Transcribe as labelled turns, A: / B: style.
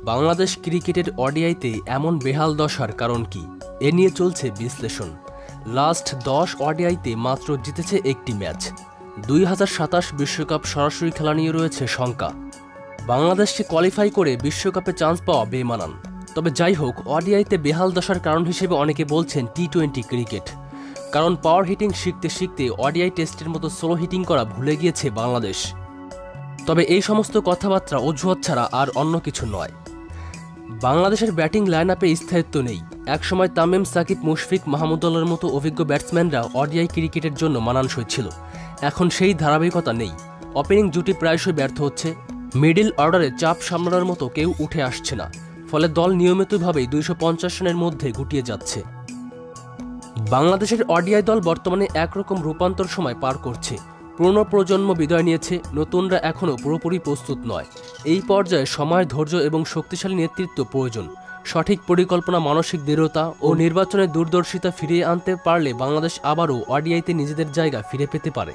A: বাংলাদেশ ক্রিকেটের ওডিআইতে এমন বেহাল দশার কারণ কি এ নিয়ে চলছে বিশ্লেষণ। লাস্ট 10 ওডিআইতে মাত্র জিতেছে একটি ম্যাচ। 2027 বিশ্বকাপ সরাসরি খেলা নিয়ে রয়েছে শঙ্কা। বাংলাদেশকে কোয়ালিফাই করে বিশ্বকাপে চান্স পাওয়া বেমানান। তবে যাই হোক, ওডিআইতে বেহাল দশার কারণ হিসেবে অনেকে বলছেন টি-20 ক্রিকেট। কারণ পাওয়ার হিটিং শিখতে শিখতে ওডিআই টেস্টের মতো স্লো হিটিং করা ভুলে গিয়েছে বাংলাদেশ। তবে এই সমস্ত কথাবার্তা অজুহাত ছাড়া আর অন্য কিছু নয়। বাংলাদেশের ব্যাটিং লাইন আপে স্থায়িত্ব নেই। একসময় তামিম, সাকিব, মুশফিক, মাহমুদুল্লাহর মতো অভিজ্ঞ ব্যাটসম্যানরা ওডিআই ক্রিকেটের জন্য মানানসই ছিল। এখন সেই ধারাবাহিকতা নেই। ওপেনিং জুটি প্রায়শই ব্যর্থ হচ্ছে। মিডল অর্ডারে চাপ সামলানোর মতো কেউ উঠে আসছে না। ফলে দল নিয়মিতভাবেই 250 রানের মধ্যে গুটিয়ে যাচ্ছে। বাংলাদেশের ওডিআই দল বর্তমানে একরকম রূপান্তর সময় পার করছে। পুরনো প্রজন্ম বিদায় নিয়েছে, নতুনরা এখনও পুরোপুরি প্রস্তুত নয়। এই পর্যায়ে সময়, ধৈর্য এবং শক্তিশালী নেতৃত্ব প্রয়োজন। সঠিক পরিকল্পনা, মানসিক দৃঢ়তা ও নির্বাচনের দূরদর্শিতা ফিরিয়ে আনতে পারলে বাংলাদেশ আবারও ওডিআইতে নিজেদের জায়গা ফিরে পেতে পারে।